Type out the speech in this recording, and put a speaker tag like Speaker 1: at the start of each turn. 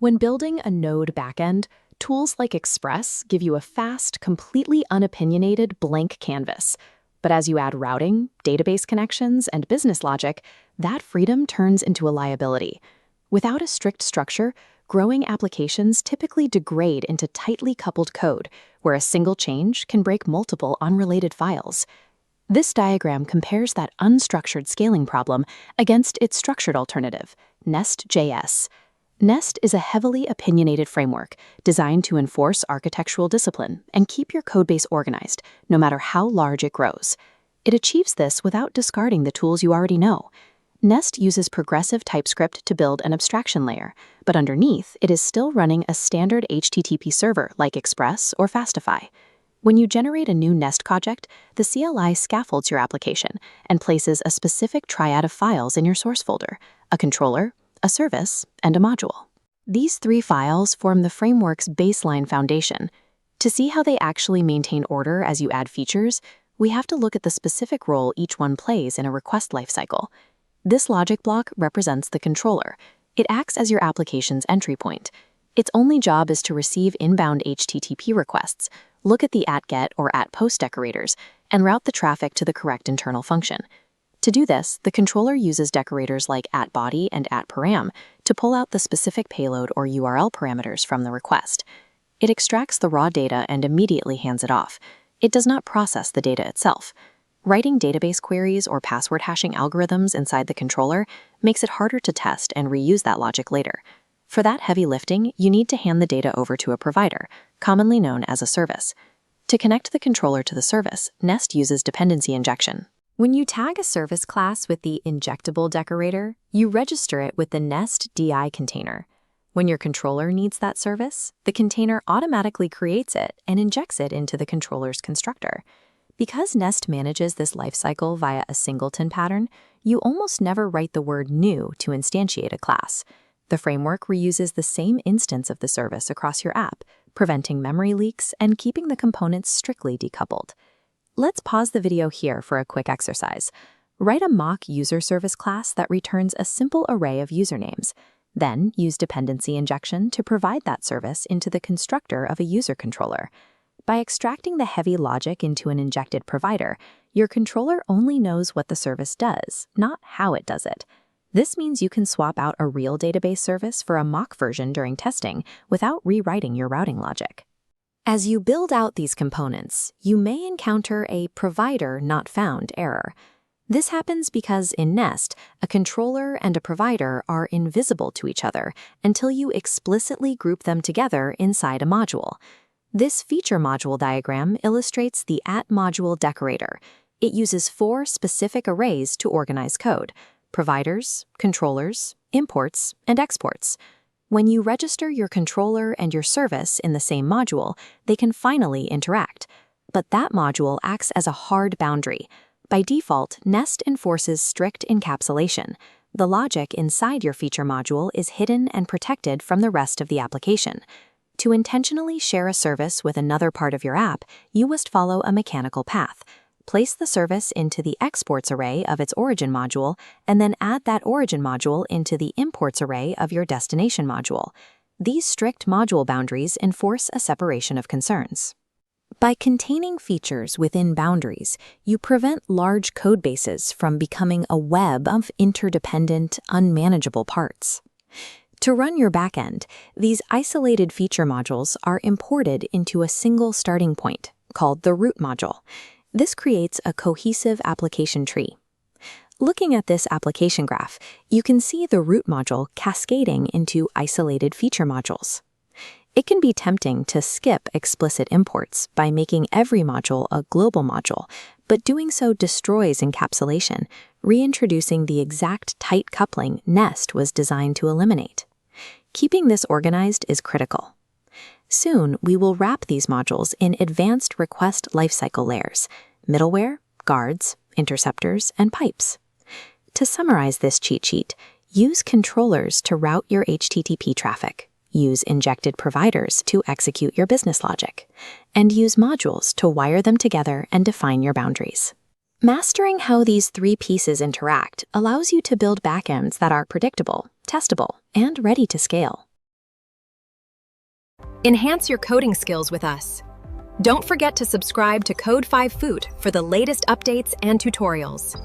Speaker 1: When building a Node backend, tools like Express give you a fast, completely unopinionated blank canvas. But as you add routing, database connections, and business logic, that freedom turns into a liability. Without a strict structure, growing applications typically degrade into tightly coupled code, where a single change can break multiple unrelated files. This diagram compares that unstructured scaling problem against its structured alternative, NestJS. Nest is a heavily opinionated framework designed to enforce architectural discipline and keep your codebase organized, no matter how large it grows. It achieves this without discarding the tools you already know. Nest uses progressive TypeScript to build an abstraction layer, but underneath, it is still running a standard HTTP server like Express or Fastify. When you generate a new Nest project, the CLI scaffolds your application and places a specific triad of files in your source folder: a controller, a service, and a module. These three files form the framework's baseline foundation. To see how they actually maintain order as you add features, we have to look at the specific role each one plays in a request lifecycle. This logic block represents the controller. It acts as your application's entry point. Its only job is to receive inbound HTTP requests, look at the @get or @post decorators, and route the traffic to the correct internal function. To do this, the controller uses decorators like @body and @param to pull out the specific payload or URL parameters from the request. It extracts the raw data and immediately hands it off. It does not process the data itself. Writing database queries or password hashing algorithms inside the controller makes it harder to test and reuse that logic later. For that heavy lifting, you need to hand the data over to a provider, commonly known as a service. To connect the controller to the service, Nest uses dependency injection. When you tag a service class with the injectable decorator, you register it with the Nest DI container. When your controller needs that service, the container automatically creates it and injects it into the controller's constructor. Because Nest manages this lifecycle via a singleton pattern, you almost never write the word new to instantiate a class. The framework reuses the same instance of the service across your app, preventing memory leaks and keeping the components strictly decoupled. Let's pause the video here for a quick exercise. Write a mock user service class that returns a simple array of usernames. Then use dependency injection to provide that service into the constructor of a user controller. By extracting the heavy logic into an injected provider, your controller only knows what the service does, not how it does it. This means you can swap out a real database service for a mock version during testing without rewriting your routing logic. As you build out these components, you may encounter a provider not found error. This happens because in Nest, a controller and a provider are invisible to each other until you explicitly group them together inside a module. This feature module diagram illustrates the @module decorator. It uses 4 specific arrays to organize code: providers, controllers, imports, and exports. When you register your controller and your service in the same module, they can finally interact. But that module acts as a hard boundary. By default, Nest enforces strict encapsulation. The logic inside your feature module is hidden and protected from the rest of the application. To intentionally share a service with another part of your app, you must follow a mechanical path. Place the service into the exports array of its origin module, and then add that origin module into the imports array of your destination module. These strict module boundaries enforce a separation of concerns. By containing features within boundaries, you prevent large codebases from becoming a web of interdependent, unmanageable parts. To run your backend, these isolated feature modules are imported into a single starting point, called the root module. This creates a cohesive application tree. Looking at this application graph, you can see the root module cascading into isolated feature modules. It can be tempting to skip explicit imports by making every module a global module, but doing so destroys encapsulation, reintroducing the exact tight coupling Nest was designed to eliminate. Keeping this organized is critical. Soon, we will wrap these modules in advanced request lifecycle layers: middleware, guards, interceptors, and pipes. To summarize this cheat sheet, use controllers to route your HTTP traffic, use injected providers to execute your business logic, and use modules to wire them together and define your boundaries. Mastering how these 3 pieces interact allows you to build backends that are predictable, testable, and ready to scale.
Speaker 2: Enhance your coding skills with us. Don't forget to subscribe to Code 5 Foot for the latest updates and tutorials.